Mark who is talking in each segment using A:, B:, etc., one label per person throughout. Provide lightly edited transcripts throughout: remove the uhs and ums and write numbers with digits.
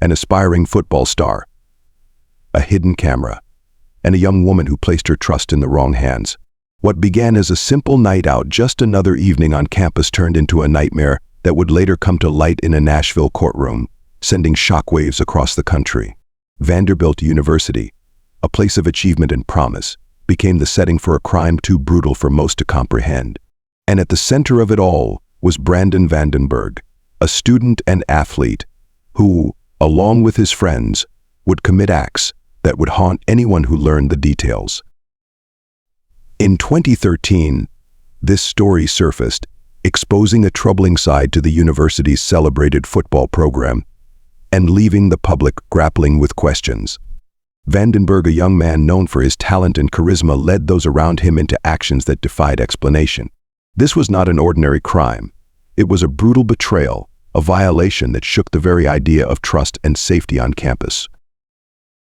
A: an aspiring football star, a hidden camera, and a young woman who placed her trust in the wrong hands. What began as a simple night out, just another evening on campus, turned into a nightmare that would later come to light in a Nashville courtroom, sending shockwaves across the country. Vanderbilt University, a place of achievement and promise, became the setting for a crime too brutal for most to comprehend. And at the center of it all was Brandon Vandenburg, a student and athlete who, along with his friends, would commit acts that would haunt anyone who learned the details. In 2013, this story surfaced, exposing a troubling side to the university's celebrated football program and leaving the public grappling with questions. Vandenburg, a young man known for his talent and charisma, led those around him into actions that defied explanation. This was not an ordinary crime. It was a brutal betrayal, a violation that shook the very idea of trust and safety on campus.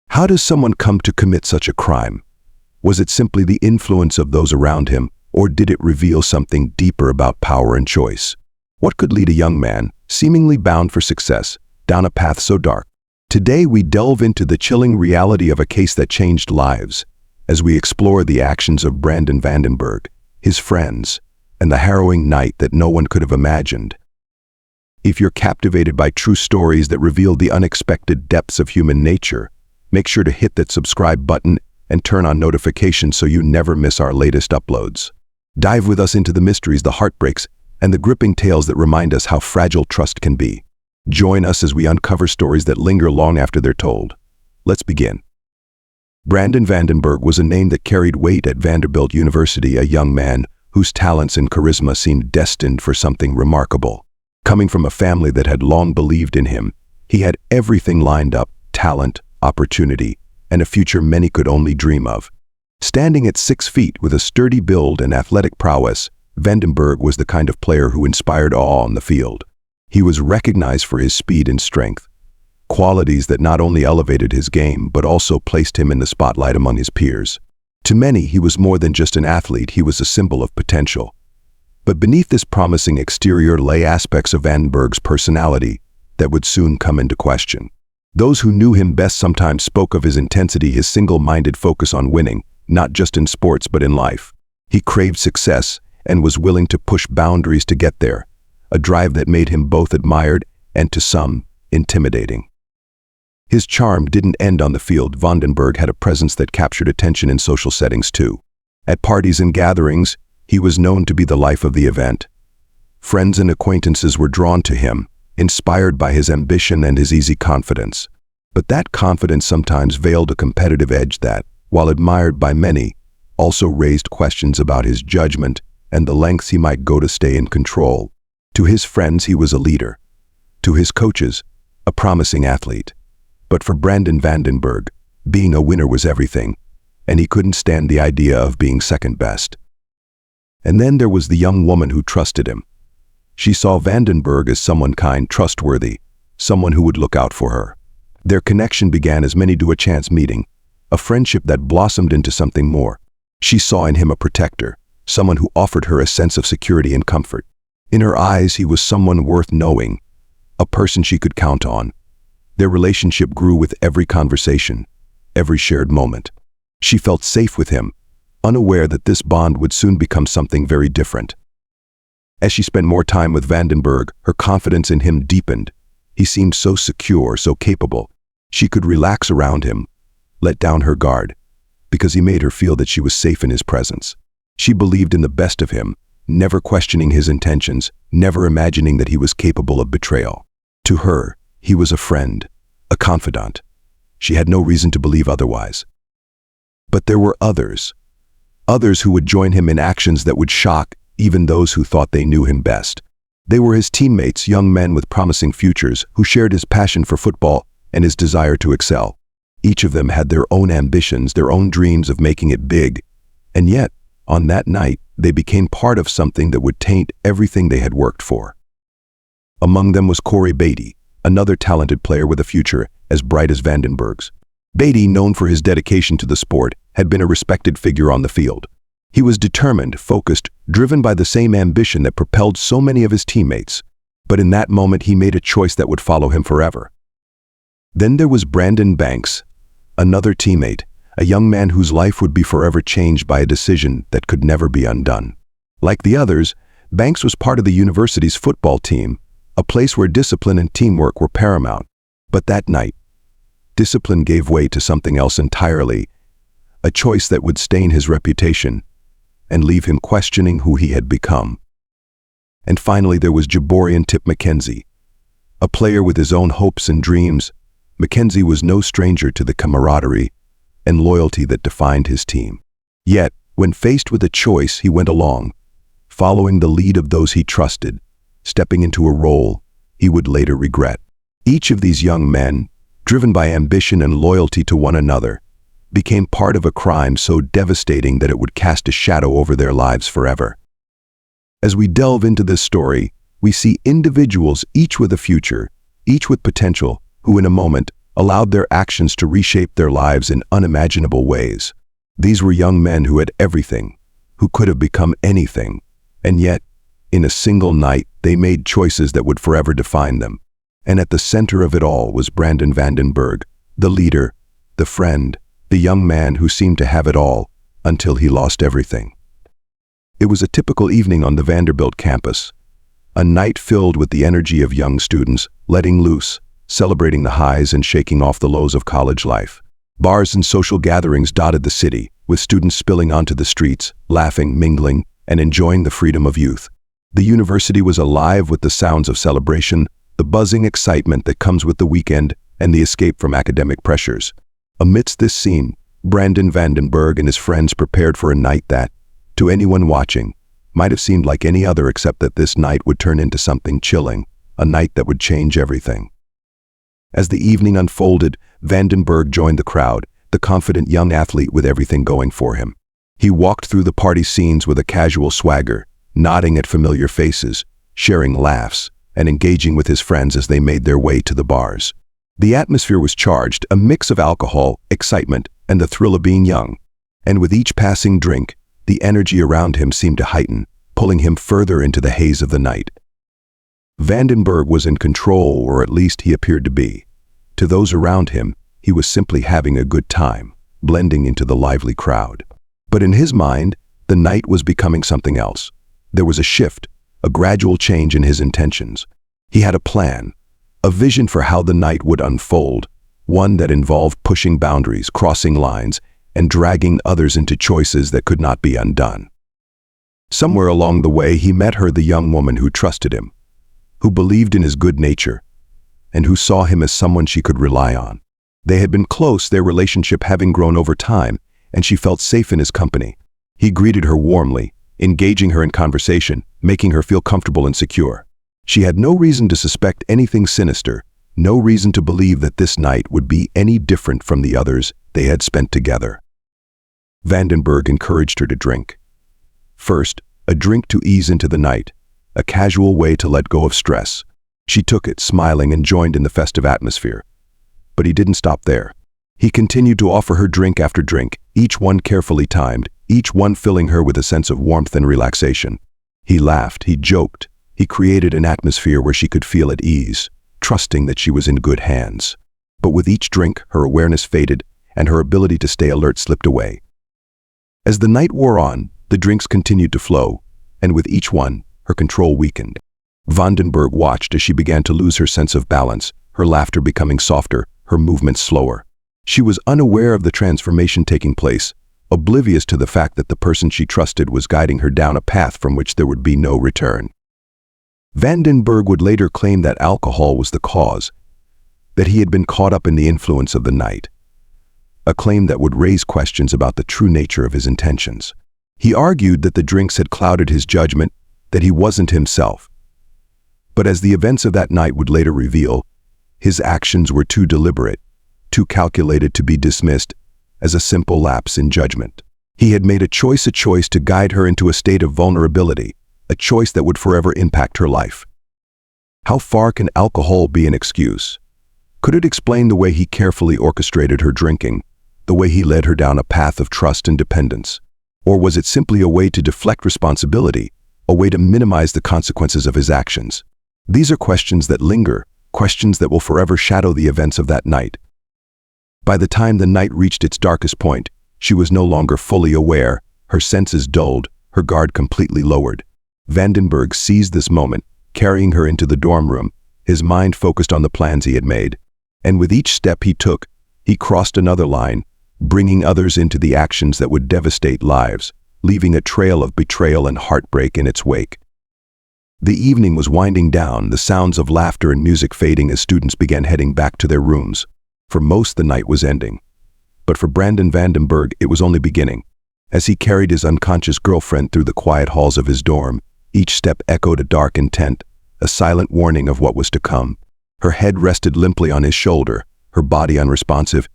A: How does someone come to commit such a crime? Was it simply the influence of those around him, or did it reveal something deeper about power and choice? What could lead a young man, seemingly bound for success, down a path so dark? Today we delve into the chilling reality of a case that changed lives, as we explore the actions of Brandon Vandenburg, his friends, and the harrowing night that no one could have imagined. If you're captivated by true stories that reveal the unexpected depths of human nature, make sure to hit that subscribe button and turn on notifications so you never miss our latest uploads. Dive with us into the mysteries, the heartbreaks, and the gripping tales that remind us how fragile trust can be. Join us as we uncover stories that linger long after they're told. Let's begin. Brandon Vandenburg was a name that carried weight at Vanderbilt University, a young man whose talents and charisma seemed destined for something remarkable. Coming from a family that had long believed in him, he had everything lined up: talent, opportunity, and a future many could only dream of. Standing at 6 feet with a sturdy build and athletic prowess, Vandenburg was the kind of player who inspired awe on the field. He was recognized for his speed and strength, qualities that not only elevated his game but also placed him in the spotlight among his peers. To many, he was more than just an athlete, he was a symbol of potential. But beneath this promising exterior lay aspects of Vandenburg's personality that would soon come into question. Those who knew him best sometimes spoke of his intensity, his single-minded focus on winning, not just in sports but in life. He craved success and was willing to push boundaries to get there, a drive that made him both admired and, to some, intimidating. His charm didn't end on the field. Vandenburg had a presence that captured attention in social settings too. At parties and gatherings, he was known to be the life of the event. Friends and acquaintances were drawn to him, inspired by his ambition and his easy confidence. But that confidence sometimes veiled a competitive edge that, while admired by many, also raised questions about his judgment and the lengths he might go to stay in control. To his friends, he was a leader. To his coaches, a promising athlete. But for Brandon Vandenburg, being a winner was everything, and he couldn't stand the idea of being second best. And then there was the young woman who trusted him. She saw Vandenburg as someone kind, trustworthy, someone who would look out for her. Their connection began as many do, a chance meeting, a friendship that blossomed into something more. She saw in him a protector, someone who offered her a sense of security and comfort. In her eyes, he was someone worth knowing, a person she could count on. Their relationship grew with every conversation, every shared moment. She felt safe with him, unaware that this bond would soon become something very different. As she spent more time with Vandenburg, her confidence in him deepened. He seemed so secure, so capable. She could relax around him, let down her guard, because he made her feel that she was safe in his presence. She believed in the best of him, never questioning his intentions, never imagining that he was capable of betrayal. To her, he was a friend, a confidant. She had no reason to believe otherwise. But there were others who would join him in actions that would shock even those who thought they knew him best. They were his teammates, young men with promising futures, who shared his passion for football and his desire to excel. Each of them had their own ambitions, their own dreams of making it big. And yet, on that night, they became part of something that would taint everything they had worked for. Among them was Corey Beatty, another talented player with a future as bright as Vandenburg's. Beatty, known for his dedication to the sport, had been a respected figure on the field. He was determined, focused, driven by the same ambition that propelled so many of his teammates. But in that moment, he made a choice that would follow him forever. Then there was Brandon Banks, another teammate, a young man whose life would be forever changed by a decision that could never be undone. Like the others, Banks was part of the university's football team, a place where discipline and teamwork were paramount. But that night, discipline gave way to something else entirely, a choice that would stain his reputation and leave him questioning who he had become. And finally, there was Jaborian Tip McKenzie. A player with his own hopes and dreams, McKenzie was no stranger to the camaraderie and loyalty that defined his team. Yet, when faced with a choice, he went along, following the lead of those he trusted, stepping into a role he would later regret. Each of these young men, driven by ambition and loyalty to one another, became part of a crime so devastating that it would cast a shadow over their lives forever. As we delve into this story, we see individuals, each with a future, each with potential, who in a moment allowed their actions to reshape their lives in unimaginable ways. These were young men who had everything, who could have become anything, and yet, in a single night, they made choices that would forever define them. And at the center of it all was Brandon Vandenburg, the leader, the friend, the young man who seemed to have it all until he lost everything. It was a typical evening on the Vanderbilt campus, a night filled with the energy of young students letting loose, celebrating the highs and shaking off the lows of college life. Bars and social gatherings dotted the city, with students spilling onto the streets, laughing, mingling, and enjoying the freedom of youth. The university was alive with the sounds of celebration, the buzzing excitement that comes with the weekend, and the escape from academic pressures. Amidst this scene, Brandon Vandenburg and his friends prepared for a night that, to anyone watching, might have seemed like any other, except that this night would turn into something chilling, a night that would change everything. As the evening unfolded, Vandenburg joined the crowd, the confident young athlete with everything going for him. He walked through the party scenes with a casual swagger, nodding at familiar faces, sharing laughs, and engaging with his friends as they made their way to the bars. The atmosphere was charged, a mix of alcohol, excitement, and the thrill of being young. And with each passing drink, the energy around him seemed to heighten, pulling him further into the haze of the night. Vandenburg was in control, or at least he appeared to be. To those around him, he was simply having a good time, blending into the lively crowd. But in his mind, the night was becoming something else. There was a shift, a gradual change in his intentions. He had a plan, a vision for how the night would unfold, one that involved pushing boundaries, crossing lines, and dragging others into choices that could not be undone. Somewhere along the way, he met her, the young woman who trusted him, who believed in his good nature, and who saw him as someone she could rely on. They had been close, their relationship having grown over time, and she felt safe in his company. He greeted her warmly, engaging her in conversation, making her feel comfortable and secure. She had no reason to suspect anything sinister, no reason to believe that this night would be any different from the others they had spent together. Vandenburg encouraged her to drink. First, a drink to ease into the night, a casual way to let go of stress. She took it, smiling, and joined in the festive atmosphere. But he didn't stop there. He continued to offer her drink after drink, each one carefully timed, each one filling her with a sense of warmth and relaxation. He laughed, he joked, he created an atmosphere where she could feel at ease, trusting that she was in good hands. But with each drink, her awareness faded, and her ability to stay alert slipped away. As the night wore on, the drinks continued to flow, and with each one, her control weakened. Vandenburg watched as she began to lose her sense of balance, her laughter becoming softer, her movements slower. She was unaware of the transformation taking place, oblivious to the fact that the person she trusted was guiding her down a path from which there would be no return. Vandenburg would later claim that alcohol was the cause, that he had been caught up in the influence of the night, a claim that would raise questions about the true nature of his intentions. He argued that the drinks had clouded his judgment, that he wasn't himself. But as the events of that night would later reveal, his actions were too deliberate, too calculated to be dismissed as a simple lapse in judgment. He had made a choice to guide her into a state of vulnerability, a choice that would forever impact her life. How far can alcohol be an excuse? Could it explain the way he carefully orchestrated her drinking, the way he led her down a path of trust and dependence? Or was it simply a way to deflect responsibility, a way to minimize the consequences of his actions? These are questions that linger, questions that will forever shadow the events of that night. By the time the night reached its darkest point, she was no longer fully aware, her senses dulled, her guard completely lowered. Vandenburg seized this moment, carrying her into the dorm room, his mind focused on the plans he had made. And with each step he took, he crossed another line, bringing others into the actions that would devastate lives, leaving a trail of betrayal and heartbreak in its wake. The evening was winding down, the sounds of laughter and music fading as students began heading back to their rooms. For most, the night was ending. But for Brandon Vandenburg, it was only beginning. As he carried his unconscious girlfriend through the quiet halls of his dorm, each step echoed a dark intent, a silent warning of what was to come. Her head rested limply on his shoulder, her body unresponsive,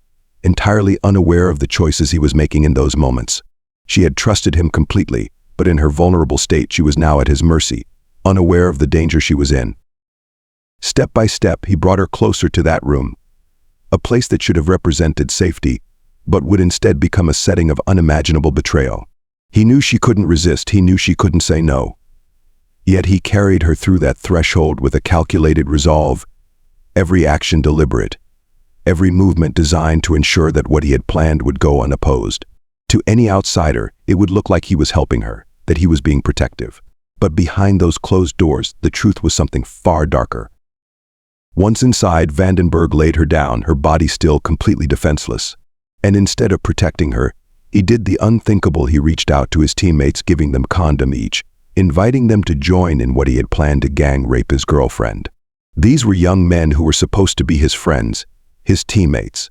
A: entirely unaware of the choices he was making in those moments. She had trusted him completely, but in her vulnerable state she was now at his mercy, unaware of the danger she was in. Step by step, he brought her closer to that room, a place that should have represented safety, but would instead become a setting of unimaginable betrayal. He knew she couldn't resist, he knew she couldn't say no. Yet he carried her through that threshold with a calculated resolve, every action deliberate, every movement designed to ensure that what he had planned would go unopposed. To any outsider, it would look like he was helping her, that he was being protective. But behind those closed doors, the truth was something far darker. Once inside, Vandenburg laid her down, her body still completely defenseless. And instead of protecting her, he did the unthinkable. He reached out to his teammates, giving them condom each, inviting them to join in what he had planned to gang rape his girlfriend. These were young men who were supposed to be his friends, his teammates.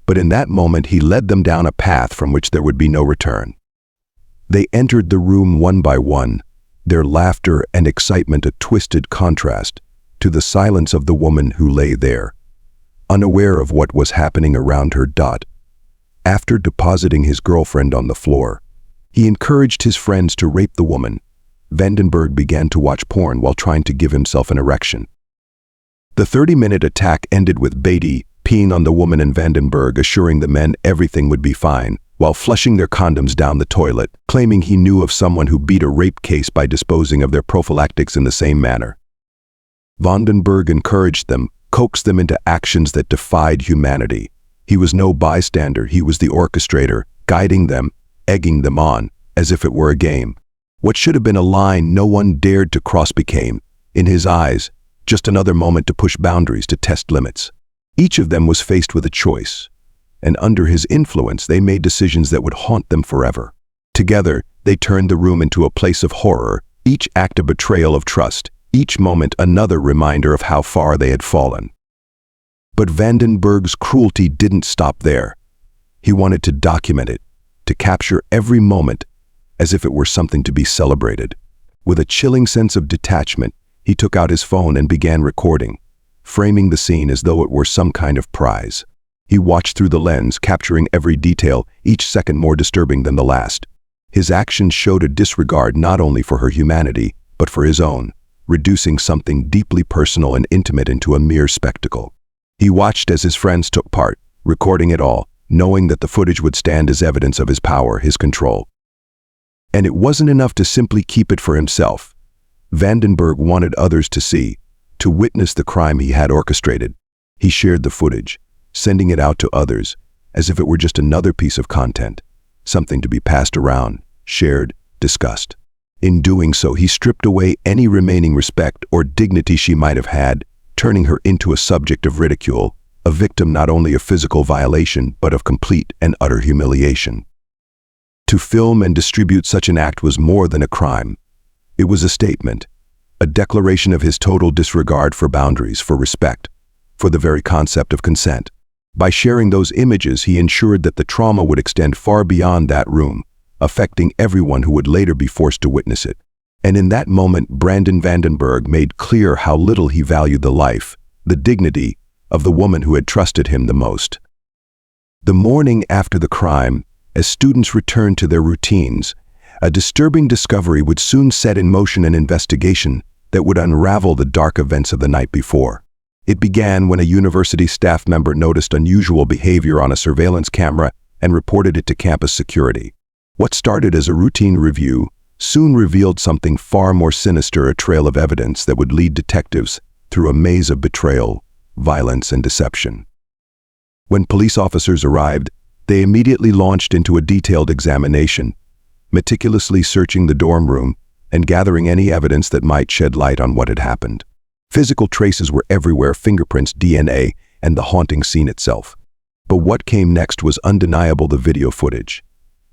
A: But in that moment, he led them down a path from which there would be no return. They entered the room one by one, their laughter and excitement a twisted contrast to the silence of the woman who lay there, unaware of what was happening around her. After depositing his girlfriend on the floor, he encouraged his friends to rape the woman. Vandenburg began to watch porn while trying to give himself an erection. The 30-minute attack ended with Beatty peeing on the woman and Vandenburg assuring the men everything would be fine, while flushing their condoms down the toilet, claiming he knew of someone who beat a rape case by disposing of their prophylactics in the same manner. Vandenburg encouraged them, coaxed them into actions that defied humanity. He was no bystander, he was the orchestrator, guiding them, egging them on, as if it were a game. What should have been a line no one dared to cross became, in his eyes, just another moment to push boundaries, to test limits. Each of them was faced with a choice, and under his influence they made decisions that would haunt them forever. Together, they turned the room into a place of horror, each act a betrayal of trust, each moment another reminder of how far they had fallen. But Vandenburg's cruelty didn't stop there. He wanted to document it, to capture every moment as if it were something to be celebrated. With a chilling sense of detachment, he took out his phone and began recording, framing the scene as though it were some kind of prize. He watched through the lens, capturing every detail, each second more disturbing than the last. His actions showed a disregard not only for her humanity, but for his own, reducing something deeply personal and intimate into a mere spectacle. He watched as his friends took part, recording it all, knowing that the footage would stand as evidence of his power, his control. And it wasn't enough to simply keep it for himself. Vandenburg wanted others to see, to witness the crime he had orchestrated. He shared the footage, sending it out to others, as if it were just another piece of content, something to be passed around, shared, discussed. In doing so, he stripped away any remaining respect or dignity she might have had, turning her into a subject of ridicule, a victim not only of physical violation, but of complete and utter humiliation. To film and distribute such an act was more than a crime. It was a statement, a declaration of his total disregard for boundaries, for respect, for the very concept of consent. By sharing those images, he ensured that the trauma would extend far beyond that room, affecting everyone who would later be forced to witness it. And in that moment, Brandon Vandenburg made clear how little he valued the life, the dignity, of the woman who had trusted him the most. The morning after the crime, as students returned to their routines, a disturbing discovery would soon set in motion an investigation that would unravel the dark events of the night before. It began when a university staff member noticed unusual behavior on a surveillance camera and reported it to campus security. What started as a routine review soon revealed something far more sinister, a trail of evidence that would lead detectives through a maze of betrayal, violence, and deception. When police officers arrived, they immediately launched into a detailed examination, meticulously searching the dorm room and gathering any evidence that might shed light on what had happened. Physical traces were everywhere: fingerprints, DNA, and the haunting scene itself. But what came next was undeniable: the video footage.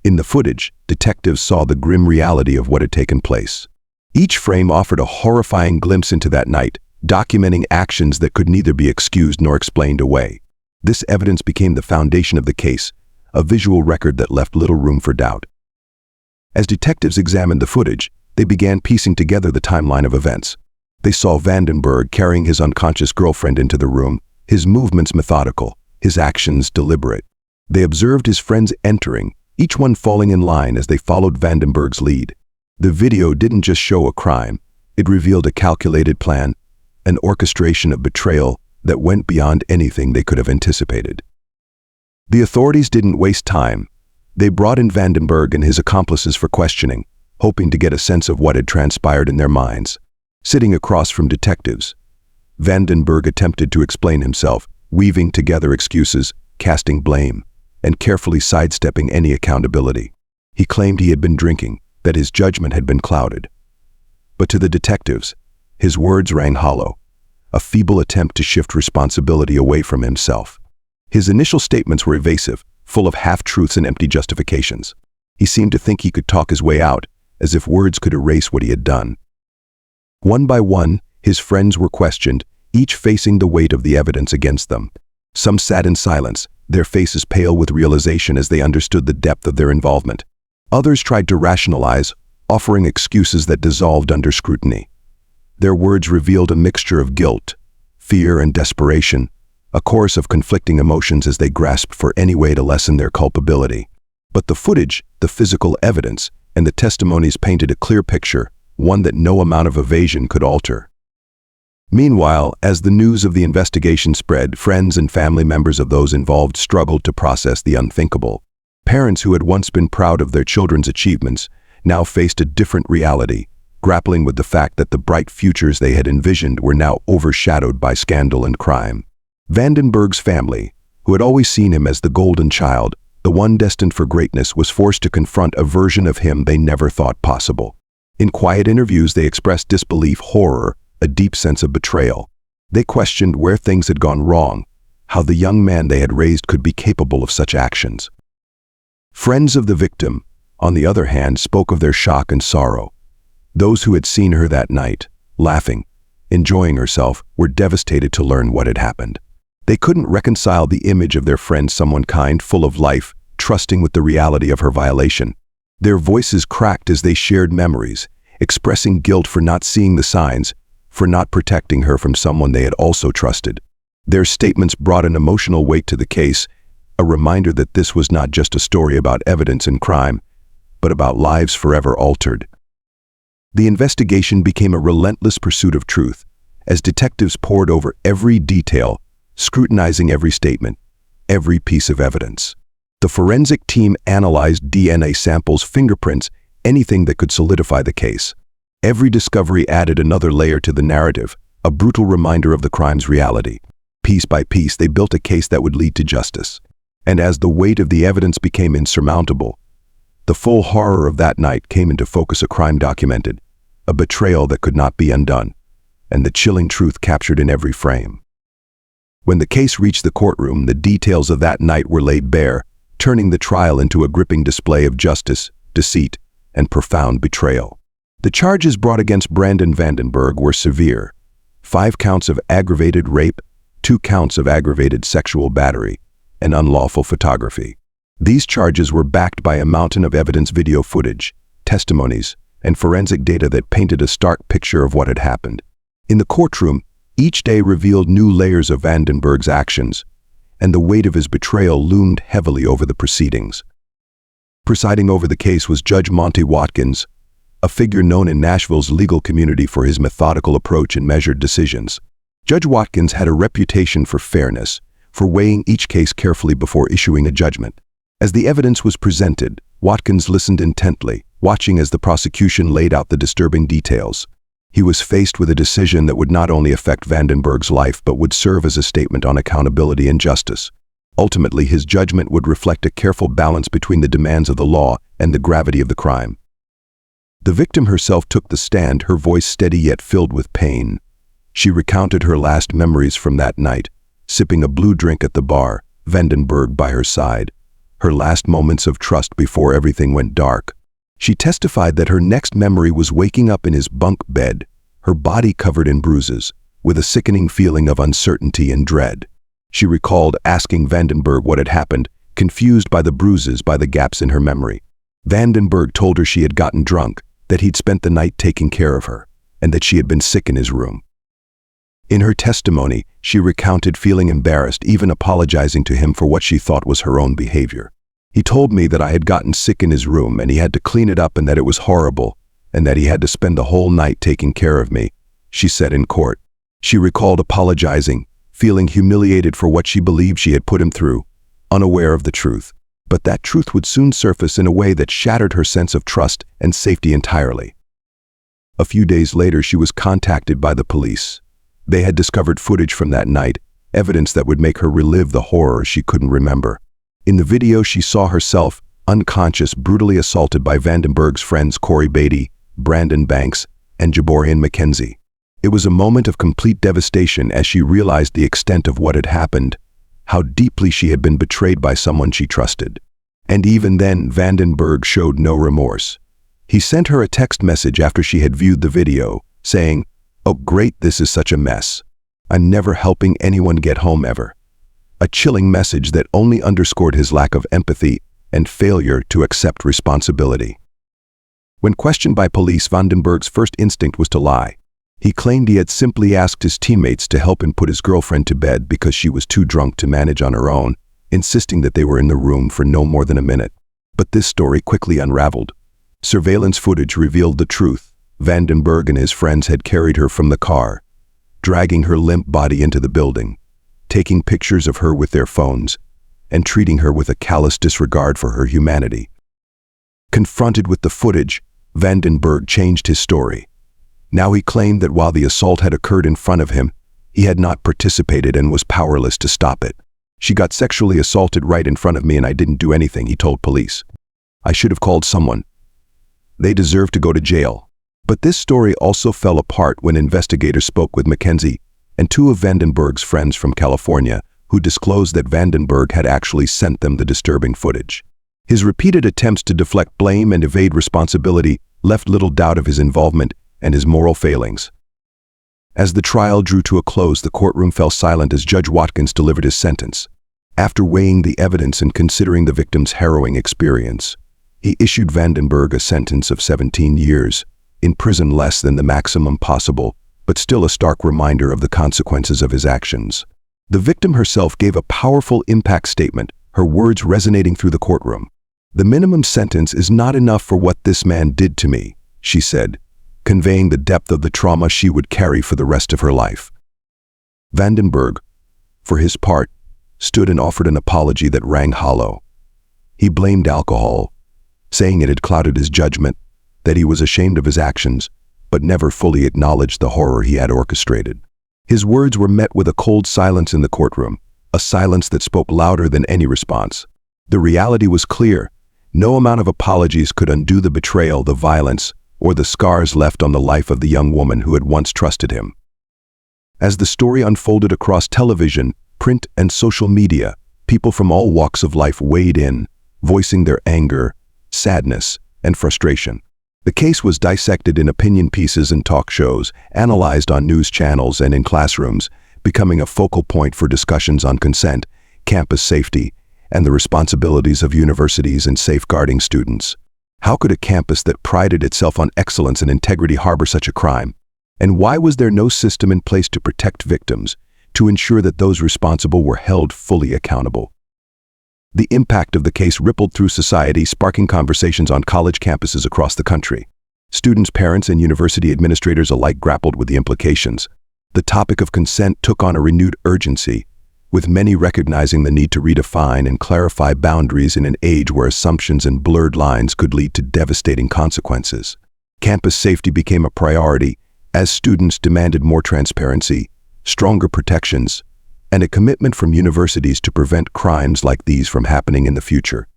A: In the footage, detectives saw the grim reality of what had taken place. Each frame offered a horrifying glimpse into that night, documenting actions that could neither be excused nor explained away. This evidence became the foundation of the case, a visual record that left little room for doubt. As detectives examined the footage, they began piecing together the timeline of events. They saw Vandenburg carrying his unconscious girlfriend into the room, his movements methodical, his actions deliberate. They observed his friends entering, each one falling in line as they followed Vandenburg's lead. The video didn't just show a crime, it revealed a calculated plan, an orchestration of betrayal that went beyond anything they could have anticipated. The authorities didn't waste time. They brought in Vandenburg and his accomplices for questioning, hoping to get a sense of what had transpired in their minds. Sitting across from detectives, Vandenburg attempted to explain himself, weaving together excuses, casting blame, and carefully sidestepping any accountability. He claimed he had been drinking, that his judgment had been clouded. But to the detectives, his words rang hollow, a feeble attempt to shift responsibility away from himself. His initial statements were evasive, full of half-truths and empty justifications. He seemed to think he could talk his way out, as if words could erase what he had done. One by one, his friends were questioned, each facing the weight of the evidence against them. Some sat in silence, their faces pale with realization as they understood the depth of their involvement. Others tried to rationalize, offering excuses that dissolved under scrutiny. Their words revealed a mixture of guilt, fear, and desperation, a chorus of conflicting emotions as they grasped for any way to lessen their culpability. But the footage, the physical evidence, and the testimonies painted a clear picture, one that no amount of evasion could alter. Meanwhile, as the news of the investigation spread, friends and family members of those involved struggled to process the unthinkable. Parents who had once been proud of their children's achievements now faced a different reality, grappling with the fact that the bright futures they had envisioned were now overshadowed by scandal and crime. Vandenburg's family, who had always seen him as the golden child, the one destined for greatness, was forced to confront a version of him they never thought possible. In quiet interviews, they expressed disbelief, horror, a deep sense of betrayal. They questioned where things had gone wrong, how the young man they had raised could be capable of such actions. Friends of the victim, on the other hand, spoke of their shock and sorrow. Those who had seen her that night, laughing, enjoying herself, were devastated to learn what had happened. They couldn't reconcile the image of their friend, someone kind, full of life, trusting with the reality of her violation. Their voices cracked as they shared memories, expressing guilt for not seeing the signs, for not protecting her from someone they had also trusted. Their statements brought an emotional weight to the case, a reminder that this was not just a story about evidence and crime, but about lives forever altered. The investigation became a relentless pursuit of truth, as detectives pored over every detail, scrutinizing every statement, every piece of evidence. The forensic team analyzed DNA samples, fingerprints, anything that could solidify the case. Every discovery added another layer to the narrative, a brutal reminder of the crime's reality. Piece by piece, they built a case that would lead to justice. And as the weight of the evidence became insurmountable, the full horror of that night came into focus: a crime documented, a betrayal that could not be undone, and the chilling truth captured in every frame. When the case reached the courtroom, the details of that night were laid bare, turning the trial into a gripping display of justice, deceit, and profound betrayal. The charges brought against Brandon Vandenburg were severe: 5 counts of aggravated rape, 2 counts of aggravated sexual battery, and unlawful photography. These charges were backed by a mountain of evidence: video footage, testimonies, and forensic data that painted a stark picture of what had happened. In the courtroom, each day revealed new layers of Vandenburg's actions, and the weight of his betrayal loomed heavily over the proceedings. Presiding over the case was Judge Monty Watkins, a figure known in Nashville's legal community for his methodical approach and measured decisions. Judge Watkins had a reputation for fairness, for weighing each case carefully before issuing a judgment. As the evidence was presented, Watkins listened intently, watching as the prosecution laid out the disturbing details. He was faced with a decision that would not only affect Vandenburg's life but would serve as a statement on accountability and justice. Ultimately, his judgment would reflect a careful balance between the demands of the law and the gravity of the crime. The victim herself took the stand, her voice steady yet filled with pain. She recounted her last memories from that night, sipping a blue drink at the bar, Vandenburg by her side. Her last moments of trust before everything went dark. She testified that her next memory was waking up in his bunk bed, her body covered in bruises, with a sickening feeling of uncertainty and dread. She recalled asking Vandenburg what had happened, confused by the bruises, by the gaps in her memory. Vandenburg told her she had gotten drunk, that he'd spent the night taking care of her, and that she had been sick in his room. In her testimony, she recounted feeling embarrassed, even apologizing to him for what she thought was her own behavior. He told me that I had gotten sick in his room and he had to clean it up and that it was horrible, and that he had to spend the whole night taking care of me, she said in court. She recalled apologizing, feeling humiliated for what she believed she had put him through, unaware of the truth. But that truth would soon surface in a way that shattered her sense of trust and safety entirely. A few days later, she was contacted by the police. They had discovered footage from that night, evidence that would make her relive the horror she couldn't remember. In the video, she saw herself, unconscious, brutally assaulted by Vandenburg's friends Corey Beatty, Brandon Banks, and Jaborian McKenzie. It was a moment of complete devastation as she realized the extent of what had happened, how deeply she had been betrayed by someone she trusted. And even then, Vandenburg showed no remorse. He sent her a text message after she had viewed the video, saying, "Oh great, this is such a mess. I'm never helping anyone get home ever." A chilling message that only underscored his lack of empathy and failure to accept responsibility. When questioned by police, Vandenburg's first instinct was to lie. He claimed he had simply asked his teammates to help him put his girlfriend to bed because she was too drunk to manage on her own, insisting that they were in the room for no more than a minute. But this story quickly unraveled. Surveillance footage revealed the truth. Vandenburg and his friends had carried her from the car, dragging her limp body into the building, taking pictures of her with their phones, and treating her with a callous disregard for her humanity. Confronted with the footage, Vandenburg changed his story. Now he claimed that while the assault had occurred in front of him, he had not participated and was powerless to stop it. "She got sexually assaulted right in front of me and I didn't do anything," he told police. "I should have called someone. They deserve to go to jail." But this story also fell apart when investigators spoke with McKenzie and two of Vandenburg's friends from California, who disclosed that Vandenburg had actually sent them the disturbing footage. His repeated attempts to deflect blame and evade responsibility left little doubt of his involvement and his moral failings. As the trial drew to a close, the courtroom fell silent as Judge Watkins delivered his sentence. After weighing the evidence and considering the victim's harrowing experience, he issued Vandenburg a sentence of 17 years, in prison, less than the maximum possible, but still a stark reminder of the consequences of his actions. The victim herself gave a powerful impact statement, her words resonating through the courtroom. "The minimum sentence is not enough for what this man did to me," she said, conveying the depth of the trauma she would carry for the rest of her life. Vandenburg, for his part, stood and offered an apology that rang hollow. He blamed alcohol, saying it had clouded his judgment, that he was ashamed of his actions, but never fully acknowledged the horror he had orchestrated. His words were met with a cold silence in the courtroom, a silence that spoke louder than any response. The reality was clear. No amount of apologies could undo the betrayal, the violence, or the scars left on the life of the young woman who had once trusted him. As the story unfolded across television, print, and social media, people from all walks of life weighed in, voicing their anger, sadness, and frustration. The case was dissected in opinion pieces and talk shows, analyzed on news channels and in classrooms, becoming a focal point for discussions on consent, campus safety, and the responsibilities of universities in safeguarding students. How could a campus that prided itself on excellence and integrity harbor such a crime? And why was there no system in place to protect victims, to ensure that those responsible were held fully accountable? The impact of the case rippled through society, sparking conversations on college campuses across the country. Students, parents, and university administrators alike grappled with the implications. The topic of consent took on a renewed urgency, with many recognizing the need to redefine and clarify boundaries in an age where assumptions and blurred lines could lead to devastating consequences. Campus safety became a priority, as students demanded more transparency, stronger protections, and a commitment from universities to prevent crimes like these from happening in the future.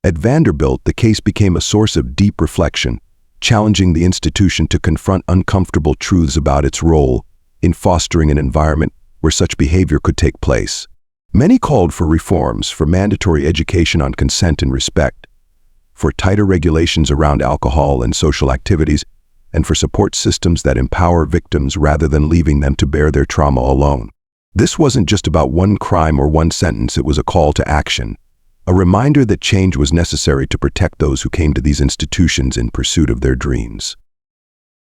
A: At Vanderbilt, the case became a source of deep reflection, challenging the institution to confront uncomfortable truths about its role in fostering an environment where such behavior could take place. Many called for reforms, for mandatory education on consent and respect, for tighter regulations around alcohol and social activities, and for support systems that empower victims rather than leaving them to bear their trauma alone. This wasn't just about one crime or one sentence, it was a call to action, a reminder that change was necessary to protect those who came to these institutions in pursuit of their dreams.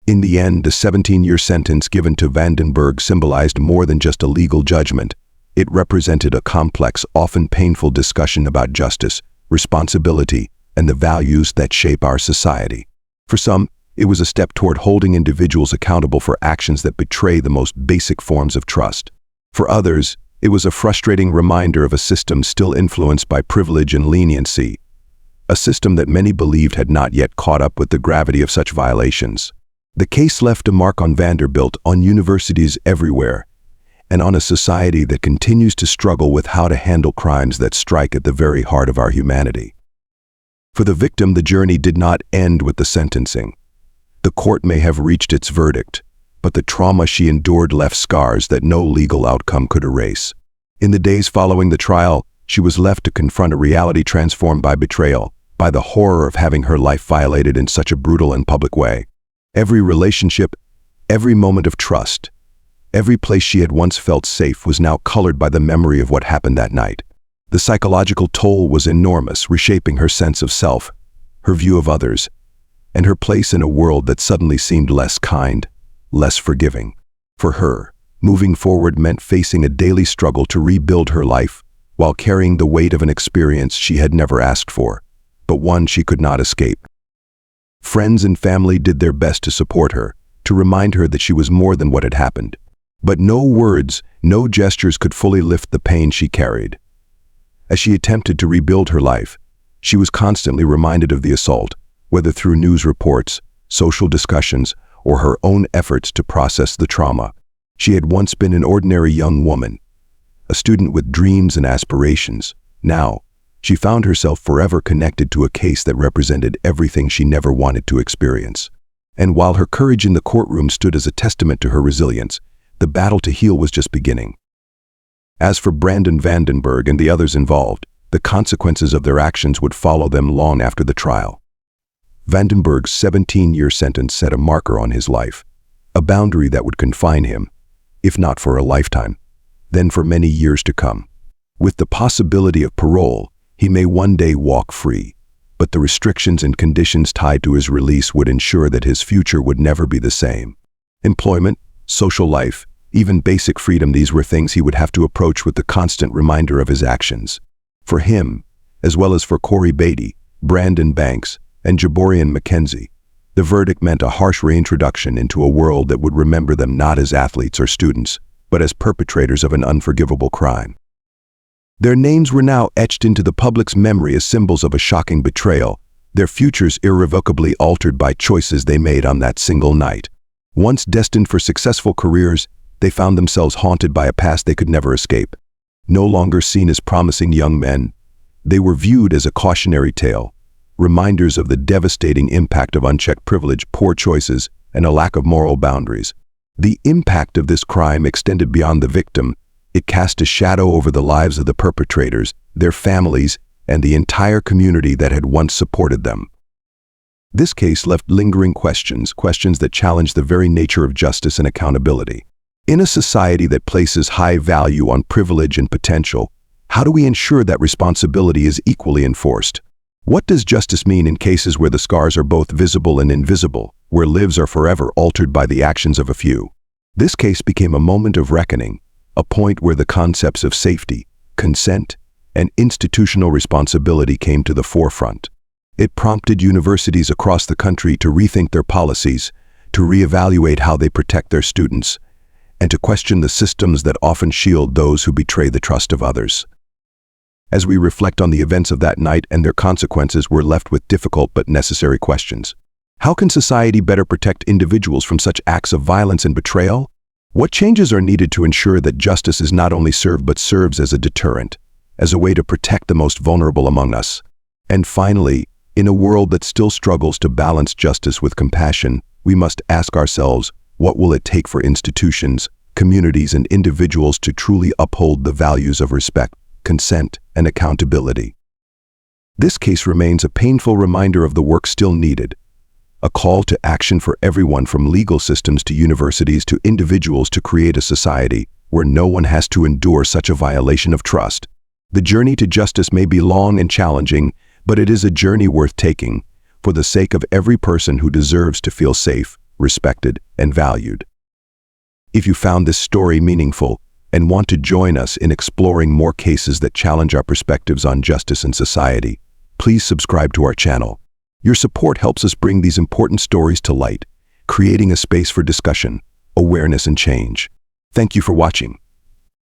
A: In the end, the 17-year sentence given to Vandenburg symbolized more than just a legal judgment. It represented a complex, often painful discussion about justice, responsibility, and the values that shape our society. For some, it was a step toward holding individuals accountable for actions that betray the most basic forms of trust. For others, it was a frustrating reminder of a system still influenced by privilege and leniency, a system that many believed had not yet caught up with the gravity of such violations. The case left a mark on Vanderbilt, on universities everywhere, and on a society that continues to struggle with how to handle crimes that strike at the very heart of our humanity. For the victim, the journey did not end with the sentencing. The court may have reached its verdict, but the trauma she endured left scars that no legal outcome could erase. In the days following the trial, she was left to confront a reality transformed by betrayal, by the horror of having her life violated in such a brutal and public way. Every relationship, every moment of trust, every place she had once felt safe was now colored by the memory of what happened that night. The psychological toll was enormous, reshaping her sense of self, her view of others, and her place in a world that suddenly seemed less kind, less forgiving. For her, moving forward meant facing a daily struggle to rebuild her life while carrying the weight of an experience she had never asked for, but one she could not escape. Friends and family did their best to support her, to remind her that she was more than what had happened. But no words, no gestures could fully lift the pain she carried. As she attempted to rebuild her life, she was constantly reminded of the assault, whether through news reports, social discussions, or her own efforts to process the trauma. She had once been an ordinary young woman, a student with dreams and aspirations. Now, she found herself forever connected to a case that represented everything she never wanted to experience. And while her courage in the courtroom stood as a testament to her resilience, the battle to heal was just beginning. As for Brandon Vandenburg and the others involved, the consequences of their actions would follow them long after the trial. Vandenburg's 17-year sentence set a marker on his life, a boundary that would confine him, if not for a lifetime, then for many years to come. With the possibility of parole, he may one day walk free, but the restrictions and conditions tied to his release would ensure that his future would never be the same. Employment, social life, even basic freedom, these were things he would have to approach with the constant reminder of his actions. For him, as well as for Corey Beatty, Brandon Banks, and Jaborian McKenzie, the verdict meant a harsh reintroduction into a world that would remember them not as athletes or students, but as perpetrators of an unforgivable crime. Their names were now etched into the public's memory as symbols of a shocking betrayal, their futures irrevocably altered by choices they made on that single night. Once destined for successful careers, they found themselves haunted by a past they could never escape. No longer seen as promising young men, they were viewed as a cautionary tale, reminders of the devastating impact of unchecked privilege, poor choices, and a lack of moral boundaries. The impact of this crime extended beyond the victim. It cast a shadow over the lives of the perpetrators, their families, and the entire community that had once supported them. This case left lingering questions that challenged the very nature of justice and accountability. In a society that places high value on privilege and potential, how do we ensure that responsibility is equally enforced? What does justice mean in cases where the scars are both visible and invisible, where lives are forever altered by the actions of a few? This case became a moment of reckoning, a point where the concepts of safety, consent, and institutional responsibility came to the forefront. It prompted universities across the country to rethink their policies, to reevaluate how they protect their students, and to question the systems that often shield those who betray the trust of others. As we reflect on the events of that night and their consequences, we're left with difficult but necessary questions. How can society better protect individuals from such acts of violence and betrayal? What changes are needed to ensure that justice is not only served but serves as a deterrent, as a way to protect the most vulnerable among us? And finally, in a world that still struggles to balance justice with compassion, we must ask ourselves, what will it take for institutions, communities, and individuals to truly uphold the values of respect, consent, and accountability? This case remains a painful reminder of the work still needed, a call to action for everyone from legal systems to universities to individuals to create a society where no one has to endure such a violation of trust. The journey to justice may be long and challenging, but it is a journey worth taking for the sake of every person who deserves to feel safe, respected, and valued. If you found this story meaningful and want to join us in exploring more cases that challenge our perspectives on justice and society, please subscribe to our channel. Your support helps us bring these important stories to light, creating a space for discussion, awareness, and change. Thank you for watching.